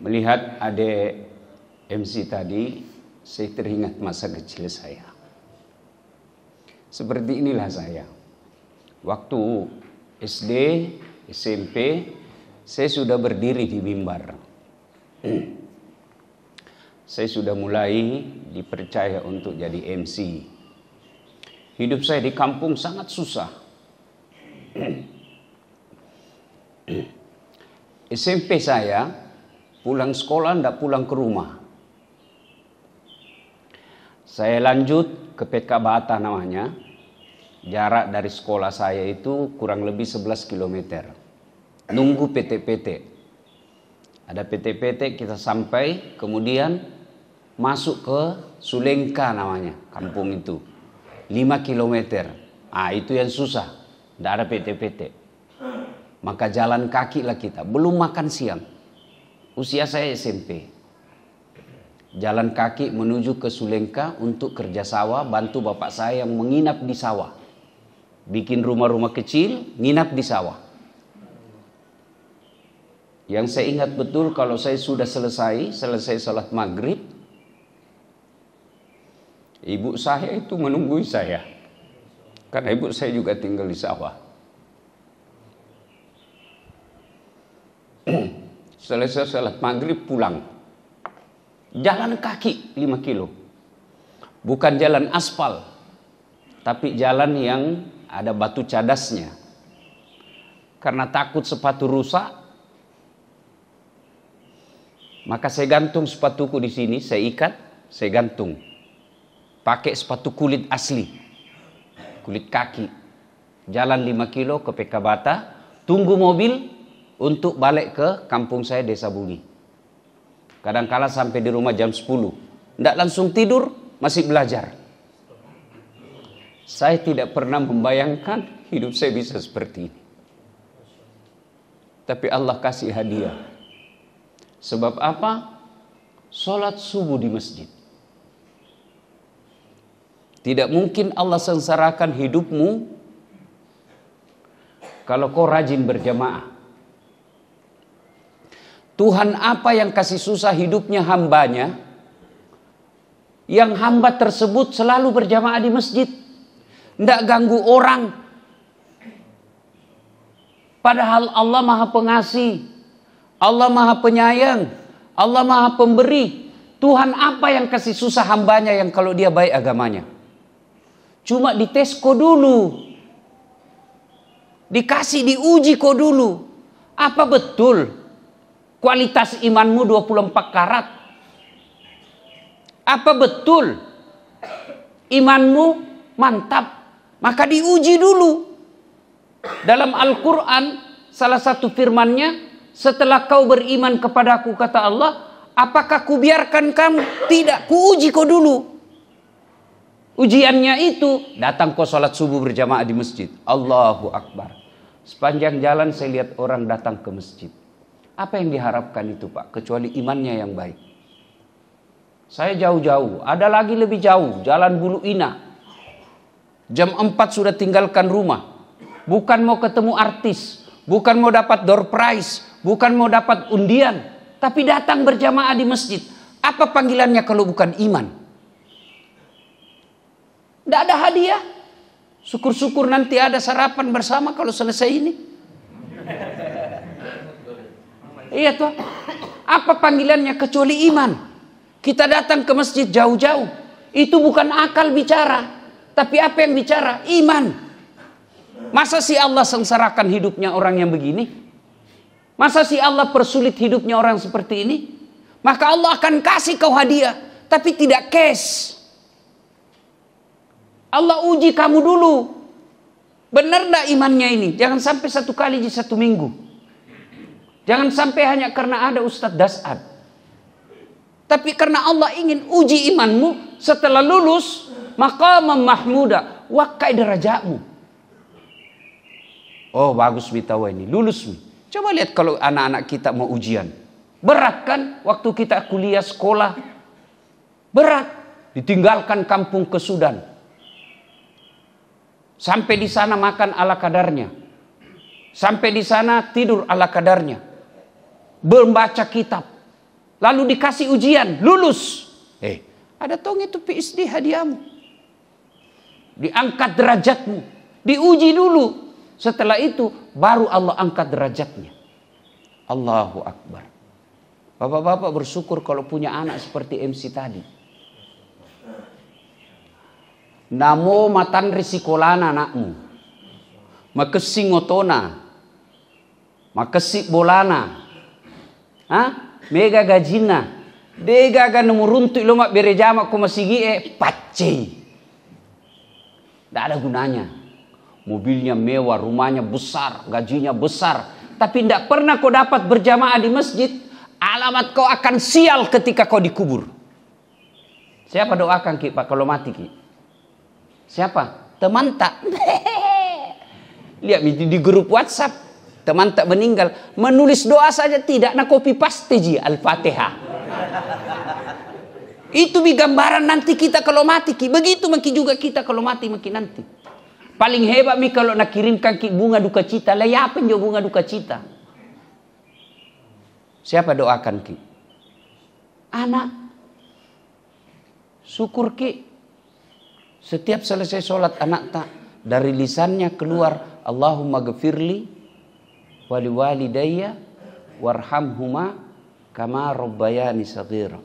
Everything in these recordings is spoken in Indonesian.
Melihat adik MC tadi, saya teringat masa kecil saya. Seperti inilah saya. Waktu SD, SMP, saya sudah berdiri di mimbar. Saya sudah mulai dipercaya untuk jadi MC. Hidup saya di kampung sangat susah. SMP saya pulang sekolah tidak pulang ke rumah. Saya lanjut ke PK Bata namanya. Jarak dari sekolah saya itu kurang lebih 11 km. Nunggu PT-PT. Ada PT-PT kita sampai, kemudian masuk ke Sulengka namanya, kampung itu. 5 km. Itu yang susah. Tidak ada PT-PT. Maka jalan kaki lah kita. Belum makan siang. Usia saya SMP. Jalan kaki menuju ke Sulengka untuk kerja sawah, bantu bapak saya yang menginap di sawah. Bikin rumah-rumah kecil, nginap di sawah. Yang saya ingat betul kalau saya sudah selesai salat maghrib, ibu saya itu menunggu saya. Karena ibu saya juga tinggal di sawah. Selesai salat maghrib pulang. Jalan kaki 5 kilo. Bukan jalan aspal, tapi jalan yang ada batu cadasnya. Karena takut sepatu rusak, maka saya gantung sepatuku di sini, saya ikat, saya gantung. Pakai sepatu kulit asli, kulit kaki. Jalan 5 kilo ke PK Bata, tunggu mobil untuk balik ke kampung saya Desa Bumi. Kadang-kala sampai di rumah jam 10. Tidak langsung tidur, masih belajar. Saya tidak pernah membayangkan hidup saya bisa seperti ini. Tapi Allah kasih hadiah. Sebab apa? Sholat subuh di masjid. Tidak mungkin Allah sengsarakan hidupmu kalau kau rajin berjamaah. Tuhan apa yang kasih susah hidupnya hambanya, yang hamba tersebut selalu berjamaah di masjid. Tidak ganggu orang. Padahal Allah Maha Pengasih, Allah Maha Penyayang, Allah Maha Pemberi. Tuhan apa yang kasih susah hambanya yang kalau dia baik agamanya? Cuma dites kau dulu. Dikasih, diuji kau dulu. Apa betul kualitas imanmu 24 karat? Apa betul imanmu mantap? Maka diuji dulu. Dalam Al-Quran salah satu firmannya, setelah kau beriman kepadaku, kata Allah, apakah kubiarkan kamu? Tidak, kuuji kau dulu. Ujiannya itu, datang kau sholat subuh berjamaah di masjid. Allahu Akbar. Sepanjang jalan saya lihat orang datang ke masjid. Apa yang diharapkan itu Pak? Kecuali imannya yang baik. Saya jauh-jauh, ada lagi lebih jauh, Jalan Bulu Ina. Jam 4 sudah tinggalkan rumah. Bukan mau ketemu artis, bukan mau dapat door prize, bukan mau dapat undian, tapi datang berjamaah di masjid. Apa panggilannya kalau bukan iman? Tidak ada hadiah. Syukur-syukur nanti ada sarapan bersama kalau selesai ini. Iya toh. Apa panggilannya kecuali iman? Kita datang ke masjid jauh-jauh. Itu bukan akal bicara. Tapi apa yang bicara? Iman. Masa sih Allah sengsarakan hidupnya orang yang begini? Masa sih Allah persulit hidupnya orang seperti ini? Maka Allah akan kasih kau hadiah, tapi tidak cash. Allah uji kamu dulu. Benar enggak imannya ini? Jangan sampai 1 kali di 1 minggu. Jangan sampai hanya karena ada Ustadz Dasad. Tapi karena Allah ingin uji imanmu, setelah lulus maqamam mahmuda, wakai derajatmu. Oh bagus Bitawa ini, lulus nih. Coba lihat kalau anak-anak kita mau ujian. Berat kan waktu kita kuliah sekolah. Berat. Ditinggalkan kampung ke Sudan. Sampai di sana makan ala kadarnya. Sampai di sana tidur ala kadarnya. Membaca kitab. lalu dikasih ujian, lulus. Ada tong itu PhD hadiahmu. Diangkat derajatmu, diuji dulu. Setelah itu baru Allah angkat derajatnya. Allahu Akbar. Bapak-bapak bersyukur kalau punya anak seperti MC tadi. Namo matan risikolana anakmu. Makesi ngotona. Makesi bolana. Mega gajina. Dega ga numuruntu ilomak berejama ko masigi pacce. Tidak ada gunanya. Mobilnya mewah, rumahnya besar, gajinya besar. Tapi tidak pernah kau dapat berjamaah di masjid. Alamat kau akan sial ketika kau dikubur. Siapa doakan Ki Pak kalau mati Ki? Siapa? Teman tak? Lihat di grup WhatsApp. Teman tak meninggal. Menulis doa saja tidak. Nah copy paste ji Al-Fatihah. Itu gambaran nanti kita kalau mati Ki. Begitu mungkin juga kita kalau mati mungkin nanti. Paling hebat mi kalau nak kirimkan Ki bunga duka cita. Lah ya apa jo bunga duka cita? Siapa doakan Ki? Anak. Syukur Ki. Setiap selesai sholat anak tak. Dari lisannya keluar. Allahumma gfirli. Wali walidayya. Warhamhuma. Kama rabbayani saghira.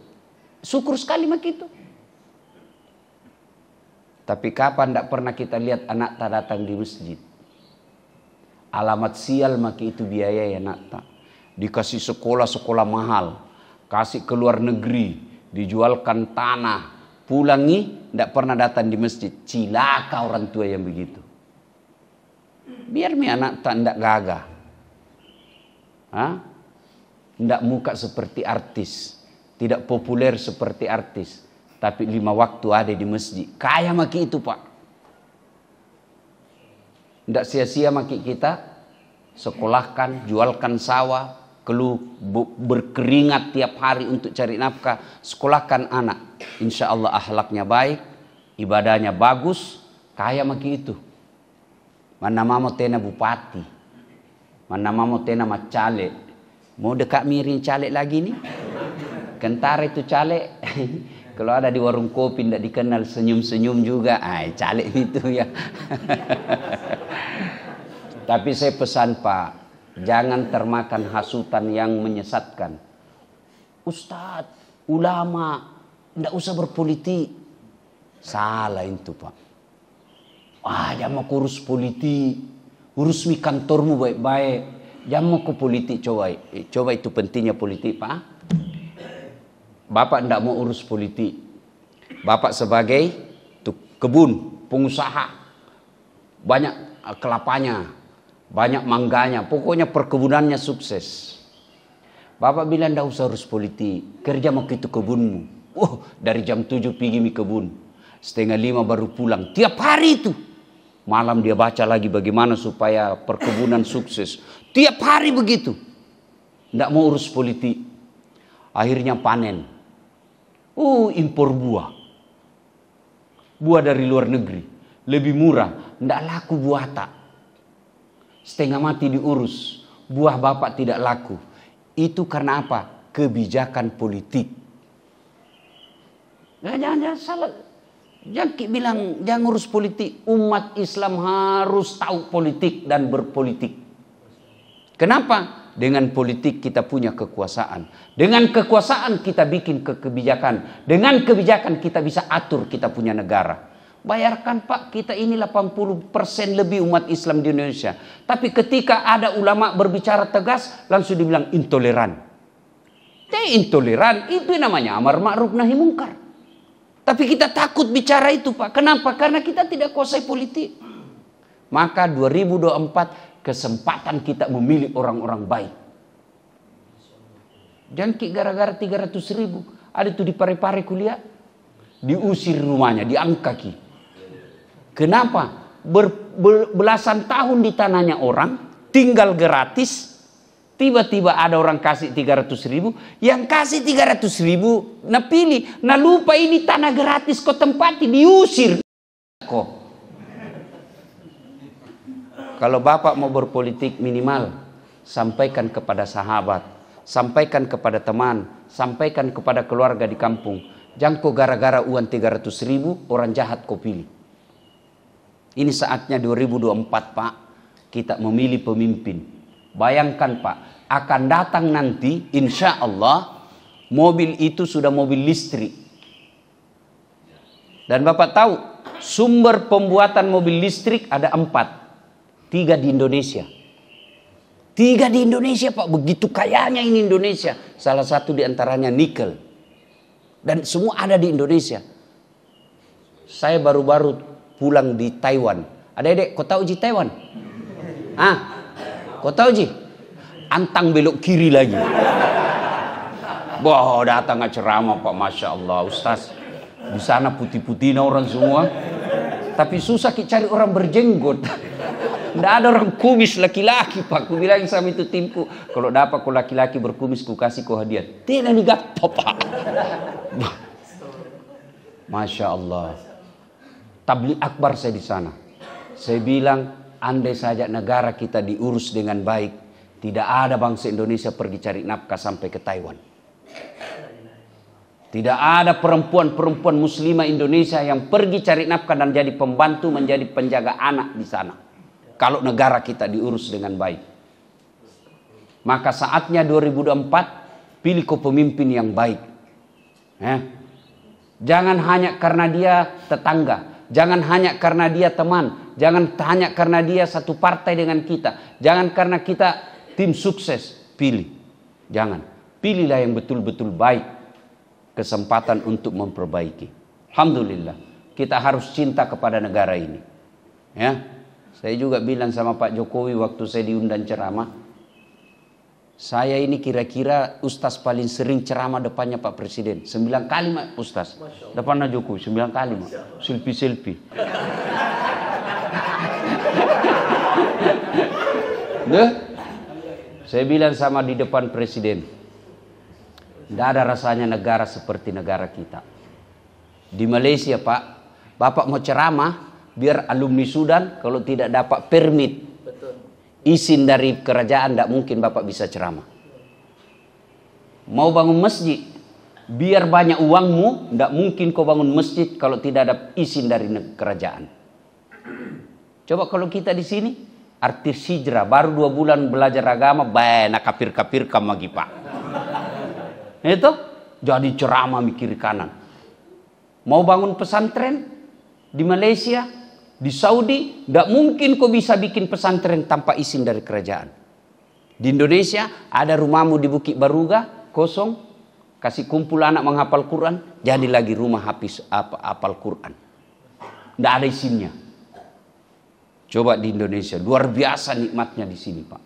Syukur sekali mak itu. Tapi kapan tidak pernah kita lihat anak tak datang di masjid? Alamat sial mak itu biaya ya anak tak. Dikasih sekolah-sekolah mahal. Kasih ke luar negeri. Dijualkan tanah. Pulangi tidak pernah datang di masjid. Cilaka orang tua yang begitu. Biar mi anak tak tidak gagah. Tidak muka seperti artis. Tidak populer seperti artis. Tapi 5 waktu ada di masjid. Kaya maki itu Pak. Tidak sia-sia maki kita. Sekolahkan, jualkan sawah. Berkeringat tiap hari untuk cari nafkah. Sekolahkan anak. Insya Allah akhlaknya baik. Ibadahnya bagus. Kaya maki itu. Mana mau tena bupati. Mana mau tena macale. Mau dekat miring caleg lagi nih. Kentara itu caleg. Kalau ada di warung kopi tidak dikenal senyum-senyum juga. Caleg itu ya. Tapi saya pesan Pak. Jangan termakan hasutan yang menyesatkan. Ustadz, ulama, tidak usah berpolitik. Salah itu Pak. Jangan mau urus politik. Urus mi kantormu baik-baik. Jangan mau ke politik coba. Coba itu pentingnya politik Pak. Bapak tidak mau urus politik. Bapak sebagai kebun, pengusaha. Banyak kelapanya. Banyak mangganya. Pokoknya perkebunannya sukses. Bapak bilang tidak usah urus politik. Kerja mau itu kebunmu. Dari jam 7 pergi mi kebun. 4:30 baru pulang. Tiap hari itu. Malam dia baca lagi bagaimana supaya perkebunan sukses. Tiap hari begitu. Tidak mau urus politik. Akhirnya panen. Impor buah. Buah dari luar negeri. Lebih murah. Tidak laku buah tak. Setengah mati diurus. Buah bapak tidak laku. Itu karena apa? Kebijakan politik. Jangan salah. Jangan bilang jangan urus politik. Umat Islam harus tahu politik dan berpolitik. Kenapa? Dengan politik kita punya kekuasaan. Dengan kekuasaan kita bikin kebijakan. Dengan kebijakan kita bisa atur kita punya negara. Bayarkan Pak, kita ini 80% lebih umat Islam di Indonesia. Tapi ketika ada ulama berbicara tegas, langsung dibilang intoleran. Intoleran itu namanya amar ma'ruf nahi mungkar. Tapi kita takut bicara itu Pak. Kenapa? Karena kita tidak kuasai politik. Maka 2024 kesempatan kita memilih orang-orang baik. Dan gara-gara 300.000 ada itu di Parepare kuliah, diusir rumahnya, diangkaki. Kenapa? Belasan tahun di tanahnya orang, tinggal gratis. Tiba-tiba ada orang kasih 300.000, yang kasih 300.000, nah pilih, nah lupa ini tanah gratis kok tempati, diusir kok. Kalau bapak mau berpolitik minimal sampaikan kepada sahabat, sampaikan kepada teman, sampaikan kepada keluarga di kampung. Jangan kau gara-gara uang 300.000 orang jahat kau pilih. Ini saatnya 2024 Pak, kita memilih pemimpin. Bayangkan Pak, akan datang nanti insya Allah mobil itu sudah mobil listrik. Dan Bapak tahu sumber pembuatan mobil listrik ada 4. 3 di Indonesia. 3 di Indonesia Pak, begitu kayanya ini Indonesia. Salah satu di antaranya nikel. Dan semua ada di Indonesia. Saya baru-baru pulang di Taiwan. Adik-adik, kau tahu Ji Taiwan? Kau tahu Ji? Antang belok kiri lagi. Wah, datang ceramah Pak, Masya Allah Ustaz. Di sana putih-putihnya orang semua. Tapi susah cari orang berjenggot. Tidak ada orang kumis laki-laki Pak. Ku bilang sama itu timku, kalau dapat kau laki-laki berkumis ku kasih kau hadiah. Tidak digapo Pak. Masya Allah. Tabligh akbar saya di sana. Saya bilang, andai saja negara kita diurus dengan baik, tidak ada bangsa Indonesia pergi cari nafkah sampai ke Taiwan. Tidak ada perempuan-perempuan muslimah Indonesia yang pergi cari nafkah dan jadi pembantu, menjadi penjaga anak di sana. Kalau negara kita diurus dengan baik. Maka saatnya 2024, pilih pemimpin yang baik. Jangan hanya karena dia tetangga. Jangan hanya karena dia teman. Jangan hanya karena dia satu partai dengan kita. Jangan karena kita tim sukses. Pilih. Jangan. Pilihlah yang betul-betul baik. Kesempatan untuk memperbaiki. Alhamdulillah. Kita harus cinta kepada negara ini. Ya. Saya juga bilang sama Pak Jokowi waktu saya diundang ceramah. Saya ini kira-kira Ustaz paling sering ceramah depannya Pak Presiden. 9 kali Mak Ustaz. Depannya Jokowi 9 kali Mak. Selfie. Saya bilang sama di depan Presiden. Tidak ada rasanya negara seperti negara kita. Di Malaysia Pak, Bapak mau ceramah, biar alumni Sudan kalau tidak dapat permit, izin dari kerajaan, tidak mungkin Bapak bisa ceramah. Mau bangun masjid, biar banyak uangmu, tidak mungkin kau bangun masjid kalau tidak ada izin dari kerajaan. Coba kalau kita di sini, artis hijrah, baru 2 bulan belajar agama, banyak kafir-kafir lagi Pak. Itu jadi ceramah mikir kanan. Mau bangun pesantren di Malaysia, di Saudi, tidak mungkin kau bisa bikin pesantren tanpa izin dari kerajaan. Di Indonesia ada rumahmu di Bukit Baruga kosong, kasih kumpul anak menghafal Quran, jadi lagi rumah hafal Quran. Tidak ada izinnya. Coba di Indonesia, luar biasa nikmatnya di sini Pak.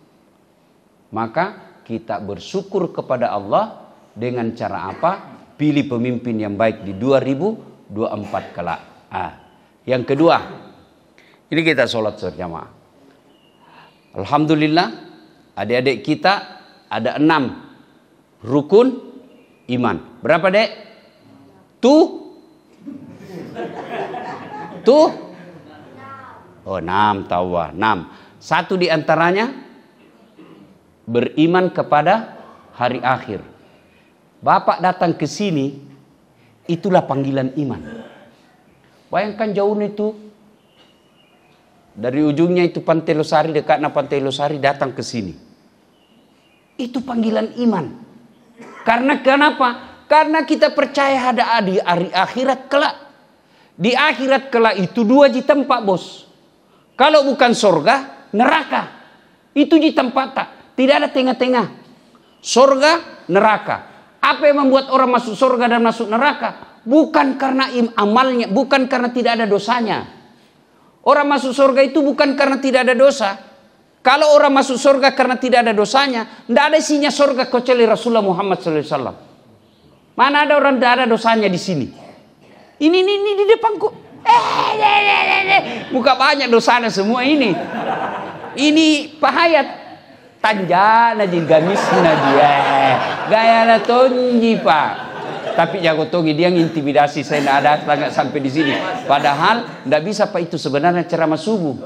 Maka kita bersyukur kepada Allah dengan cara apa? Pilih pemimpin yang baik di 2024 kelak. Yang kedua, ini kita sholat berjamaah. Alhamdulillah, adik-adik kita ada 6 rukun iman. Berapa dek? Tuh? Oh 6, tahu 6. Satu di antaranya beriman kepada hari akhir. Bapak datang ke sini, itulah panggilan iman. Bayangkan jauhnya itu. Dari ujungnya itu Pantai Losari, dekatnya Pantai Losari, datang ke sini. Itu panggilan iman. Karena kenapa? Karena kita percaya ada di hari akhirat kelak. Di akhirat kelak itu 2 di tempat bos. Kalau bukan surga, neraka. Itu di tempat tak. Tidak ada tengah-tengah. Surga, neraka. Apa yang membuat orang masuk surga dan masuk neraka? Bukan karena amalnya, bukan karena tidak ada dosanya. Orang masuk surga itu bukan karena tidak ada dosa. Kalau orang masuk surga karena tidak ada dosanya, tidak ada isinya surga kecuali Rasulullah Muhammad SAW. Mana ada orang tidak ada dosanya di sini? Ini di depanku. Buka banyak dosanya semua ini. Ini Pak Hayat. Tanjana di gamisna dia. Gaya na tonji Pak. Tapi jago togi dia ngintimidasi saya tidak ada sampai di sini. Padahal tidak bisa Pak, itu sebenarnya ceramah subuh.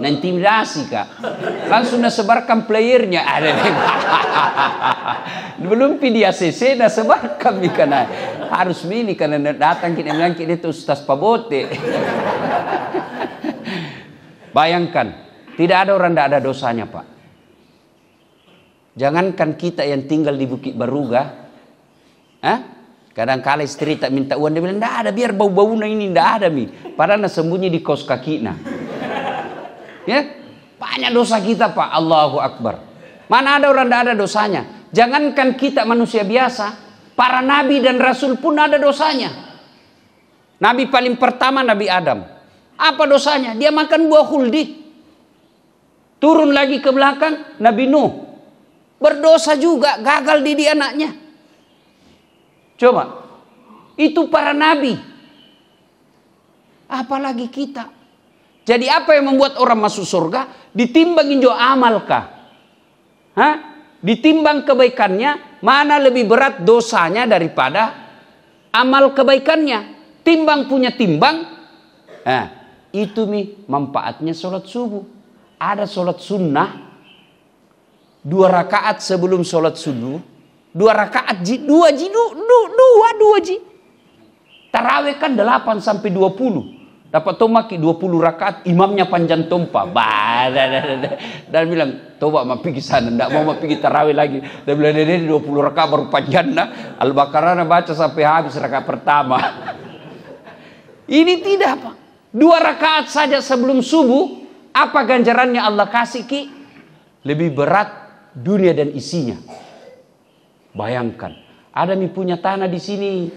nah intimidasi Kak. Langsung sebarkan playernya. Belum di ACC dah sebarkan karena harus ini karena datang kita bilang kita itu Ustaz Pabote. Bayangkan, tidak ada orang tidak ada dosanya Pak. Jangankan kita yang tinggal di Bukit Baruga, kadang-kala istri tak minta uang, dia bilang, tidak ada, biar bau-baunya ini tidak ada mi. Padahal sembunyi di kos kaki nah. Ya, banyak dosa kita Pak. Allahu Akbar. Mana ada orang tidak ada dosanya. Jangankan kita manusia biasa, para nabi dan rasul pun ada dosanya. Nabi paling pertama Nabi Adam. Apa dosanya? Dia makan buah khuldi. Turun lagi ke belakang Nabi Nuh. Berdosa juga, gagal didik anaknya. Coba, itu para nabi. Apalagi kita. Jadi apa yang membuat orang masuk surga? Ditimbang injo amalkah? Ditimbang kebaikannya, mana lebih berat dosanya daripada amal kebaikannya. Timbang punya timbang. Itu manfaatnya sholat subuh. Ada sholat sunnah 2 rakaat sebelum sholat subuh, 2 rakaat dua ji. Tarawih kan 8 sampai 20. Dapat tomaki 20 rakaat, imamnya panjang tompa. Dan bilang, coba mau pergi sana, enggak mau pergi tarawih lagi. Dan bilang, ini 20 rakaat baru panjang nah. Al-Baqarah baca sampai habis rakaat pertama. Ini tidak Pak. 2 rakaat saja sebelum subuh, apa ganjarannya Allah kasih ki? Lebih berat dunia dan isinya. Bayangkan, ada punya tanah di sini.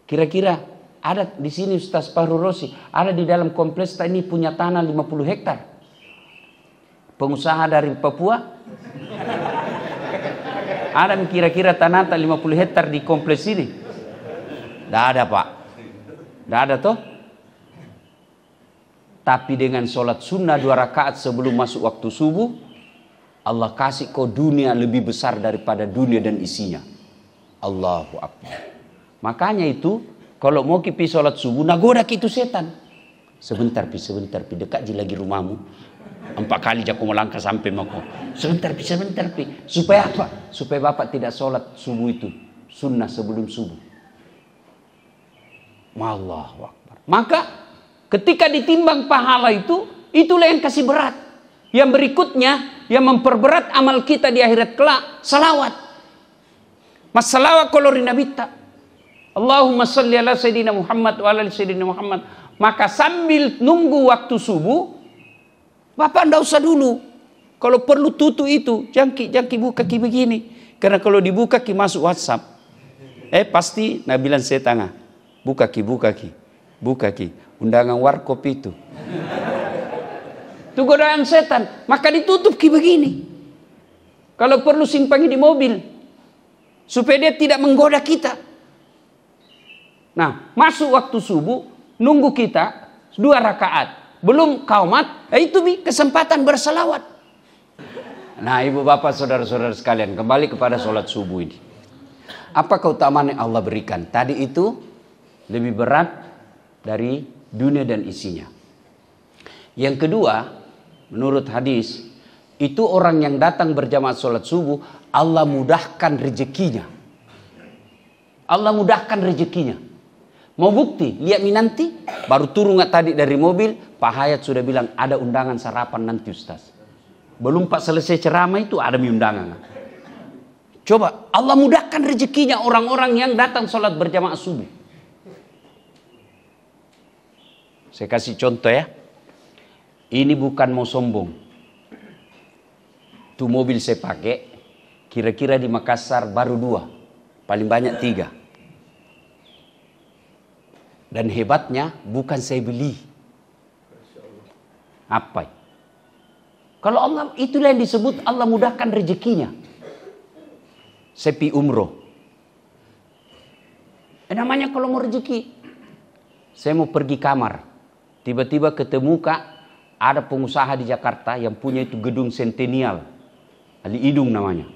Kira-kira ada di sini Ustaz Fahru Rosi, ada di dalam kompleks ini punya tanah 50 hektar. Pengusaha dari Papua. Ada kira-kira tanah 50 hektar di kompleks ini. Tidak ada Pak. Tidak ada toh. Tapi dengan sholat sunnah 2 rakaat sebelum masuk waktu subuh, Allah kasih kau dunia lebih besar daripada dunia dan isinya. Allahu Akbar. Makanya itu, kalau mau kipi sholat subuh, nagoda itu setan. Sebentar pi, dekat je lagi rumahmu. 4 kali aku melangkah sampai mako. Sebentar pi. Supaya apa? Supaya bapak tidak sholat subuh itu. Sunnah sebelum subuh. Allahu Akbar. Maka, ketika ditimbang pahala itu, itulah yang kasih berat. Yang berikutnya, yang memperberat amal kita di akhirat kelak, salawat. Mas salawat kalau Nabi tak. Allahumma salli ala Sayyidina Muhammad wa ala Sayyidina Muhammad. Maka sambil nunggu waktu subuh, bapak ndak usah dulu. Kalau perlu tutup itu, jangki buka ki begini. Karena kalau dibuka ki masuk WhatsApp. Pasti Nabi bilang saya tengah. Buka ki. Undangan warkop itu. Itu godaan setan. Maka ditutup ki begini. Kalau perlu simpangi di mobil. Supaya dia tidak menggoda kita. Nah, masuk waktu subuh. Nunggu kita 2 rakaat. Belum qaumat. Itu kesempatan bersalawat. Nah, ibu bapak saudara-saudara sekalian. Kembali kepada sholat subuh ini. Apa keutamaan yang Allah berikan? Tadi itu lebih berat dari dunia dan isinya. Yang kedua, menurut hadis, itu orang yang datang berjamaah sholat subuh, Allah mudahkan rezekinya. Allah mudahkan rezekinya. Mau bukti? Lihat nanti, baru turun tadi dari mobil, Pak Hayat sudah bilang ada undangan sarapan nanti Ustaz. Belum Pak selesai ceramah itu ada undangan. Coba, Allah mudahkan rezekinya orang-orang yang datang sholat berjamaah subuh. Saya kasih contoh ya. Ini bukan mau sombong. Itu mobil saya pakai, kira-kira di Makassar baru 2. Paling banyak 3. Dan hebatnya bukan saya beli. Apa? Kalau Allah, itulah yang disebut Allah mudahkan rezekinya. Saya pi umroh. Namanya kalau mau rezeki. Saya mau pergi kamar. Tiba-tiba ketemu Kak, ada pengusaha di Jakarta yang punya itu gedung sentenial. Ali Idung namanya.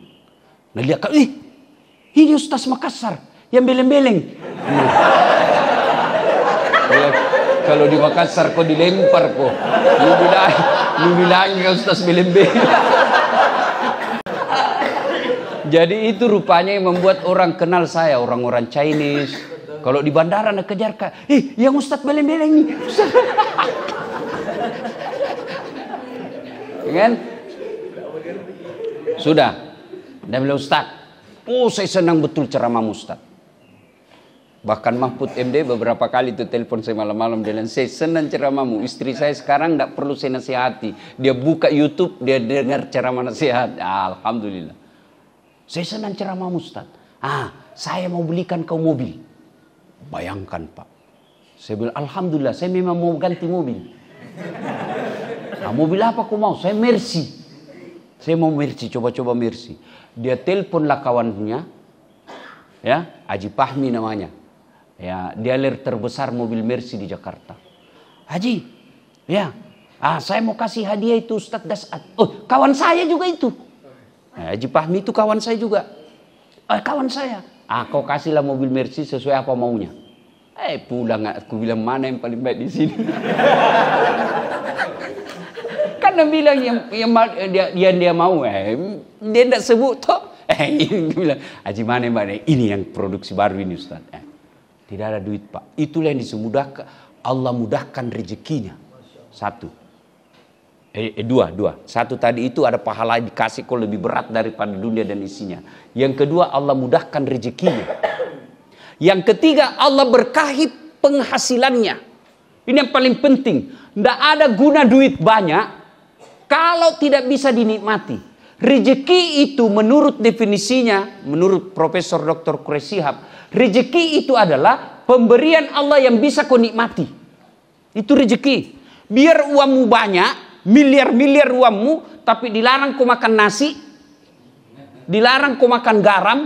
Nah lihat Kak, ini Ustaz Makassar yang beleng-beleng. Kalau di Makassar kok dilempar kok. Lu bilangin ke Ustaz belembel. Jadi itu rupanya yang membuat orang kenal saya, orang-orang Chinese. Kalau di bandara nak kejar Kak, yang Ustaz belembel ini. Kan? Sudah. Dan bilang Ustaz, saya senang betul ceramah Ustaz. Bahkan Mahfud MD beberapa kali itu telepon saya malam-malam, dia bilang, saya senang ceramahmu. Istri saya sekarang tidak perlu saya nasihati. Dia buka YouTube, dia dengar ceramah nasihat. Alhamdulillah. Saya senang ceramahmu Ustaz. Saya mau belikan kau mobil. Bayangkan Pak. Saya bilang, Alhamdulillah, saya memang mau ganti mobil. Mobil apa kau mau? Saya Mercy. Saya mau Mercy, coba-coba Mercy. Dia teleponlah kawannya, ya, Haji Fahmi namanya. Ya, dealer terbesar mobil Mercy di Jakarta. Haji, ya, saya mau kasih hadiah itu Ustaz Dasat. Oh, kawan saya juga itu. Haji Fahmi itu kawan saya juga. Kawan saya. Kau kasihlah mobil Mercy sesuai apa maunya. Pulang aku bilang mana yang paling baik di sini. Karena bilang yang dia mau, dia tidak sebut toh. Bilang, Haji mana yang baik? Ini yang produksi baru ini Ustaz. Tidak ada duit Pak. Itulah yang disemudahkan. Allah mudahkan rezekinya. Satu. Dua. Satu tadi itu ada pahala dikasih kau lebih berat daripada dunia dan isinya. Yang kedua Allah mudahkan rezekinya. Yang ketiga Allah berkahi penghasilannya. Ini yang paling penting. Tidak ada guna duit banyak kalau tidak bisa dinikmati. Rezeki itu menurut definisinya, menurut Profesor Dr. Quraisyihab, rezeki itu adalah pemberian Allah yang bisa kau nikmati. Itu rezeki. Biar uangmu banyak, miliar-miliar uangmu, tapi dilarang kau makan nasi, dilarang kau makan garam,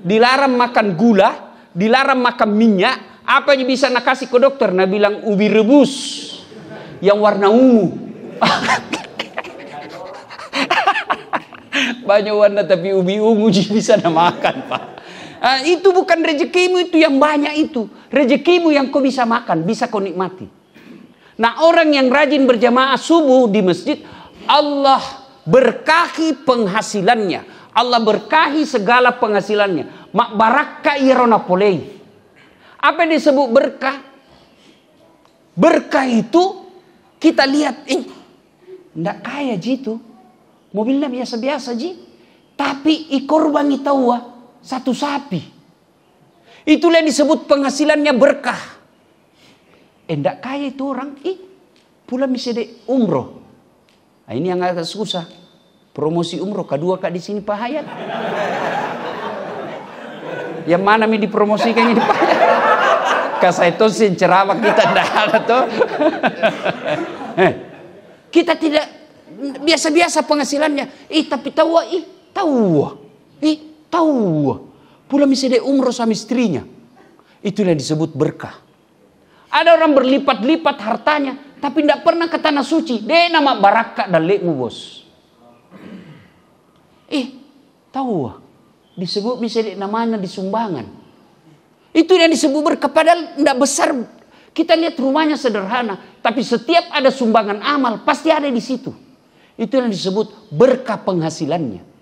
dilarang makan gula, dilarang makan minyak. Apa yang bisa nak kasih ke dokter? Nak bilang ubi rebus yang warna ungu. Banyak warna tapi ubi ungu bisa nak makan Pak. Itu bukan rezekimu itu yang banyak itu. Rezekimu yang kau bisa makan, bisa kau nikmati. Nah, orang yang rajin berjamaah subuh di masjid, Allah berkahi penghasilannya. Allah berkahi segala penghasilannya. Mak baraka irona polei. Apa yang disebut berkah? Berkah itu kita lihat, ndak kaya jitu. Mobilnya biasa-biasa ji. Tapi ikorban itawa satu sapi. Itulah yang disebut penghasilannya berkah. Ndak kaya itu orang, pula bisa de umroh. Nah, ini yang agak susah. Promosi umroh kedua Kak di sini Pak Hayat. Yang mana mi dipromosikannya di Pak Hayat? Kasaitosin ceramah kita ndak ada tuh. Kita tidak biasa-biasa penghasilannya. Tapi tahu. Pula bisa de umroh sama istrinya. Itulah yang disebut berkah. Ada orang berlipat-lipat hartanya, tapi tidak pernah ke tanah suci. Dia nama barakah dan lekmu bos. Tahu disebut bisa namanya disumbangan. Itu yang disebut berkah. Padahal tidak besar. Kita lihat rumahnya sederhana, tapi setiap ada sumbangan amal pasti ada di situ. Itu yang disebut berkah penghasilannya.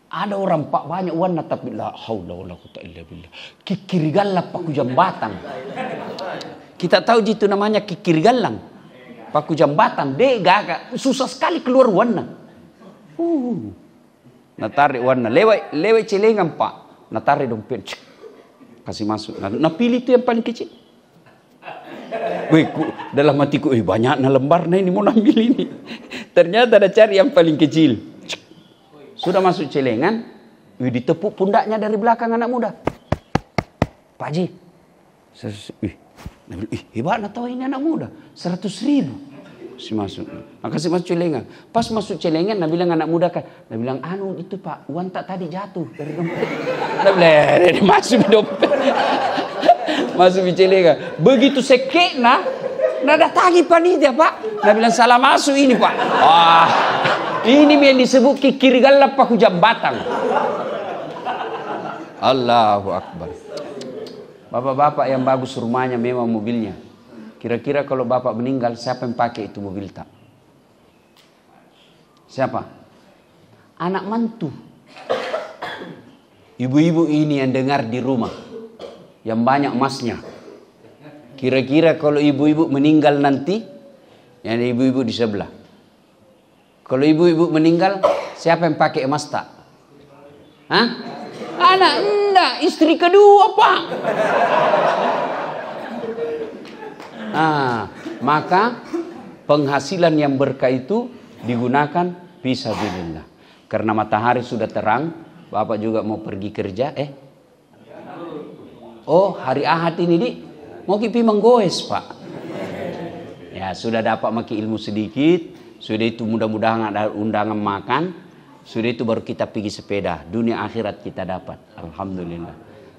Ada orang Pak banyak warna tapi la haula wala quwata illa billah. Kikirigalang paku jambatan. Kita tahu itu namanya kikirigalang. Paku jambatan, gagak susah sekali keluar warna. Natarik warna, lewat celengan Pak. Natarik dompet. Kasih masuk. Nah pilih itu yang paling kecil. Dalam hatiku, banyak lembar ini mau ambil ini. Ternyata ada cari yang paling kecil. Sudah masuk celengan, ditepuk pundaknya dari belakang anak muda. Pak Haji, hebat nak tahu ini anak muda, 100.000. Kasih masuk. Kasih masuk celengan. Pas masuk celengan, nak bilang anak muda kan, nak bilang itu Pak, uang tak tadi jatuh dari dompet. Nak bilang, masuk di dompet. Masuk di celengan. Begitu sekek nada tagi panitia Pak. Nak bilang salah masuk ini Pak. Ini yang disebut kikirigalang paku jambatan. Allahu Akbar. Bapak-bapak yang bagus rumahnya memang mobilnya. Kira-kira kalau bapak meninggal siapa yang pakai itu mobil tak? Siapa? Anak mantu. Ibu-ibu ini yang dengar di rumah, yang banyak emasnya. Kira-kira kalau ibu-ibu meninggal nanti, yang ada ibu-ibu di sebelah. Kalau ibu-ibu meninggal, siapa yang pakai emas tak? Hah? Anak enggak, istri kedua, Pak. Maka penghasilan yang berkah itu digunakan fisabilillah. Karena matahari sudah terang, Bapak juga mau pergi kerja. Oh, hari Ahad ini mau kipi menggoes, Pak. Ya, sudah dapat maki ilmu sedikit. Sudah itu mudah-mudahan ada undangan makan. Sudah itu baru kita pergi sepeda. Dunia akhirat kita dapat. Alhamdulillah.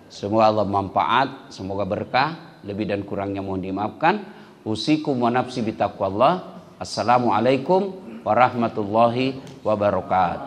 Semoga Allah manfaat. Semoga berkah. Lebih dan kurangnya mohon dimaafkan. Usikum wa nafsi bitaqwallah. Assalamualaikum warahmatullahi wabarakatuh.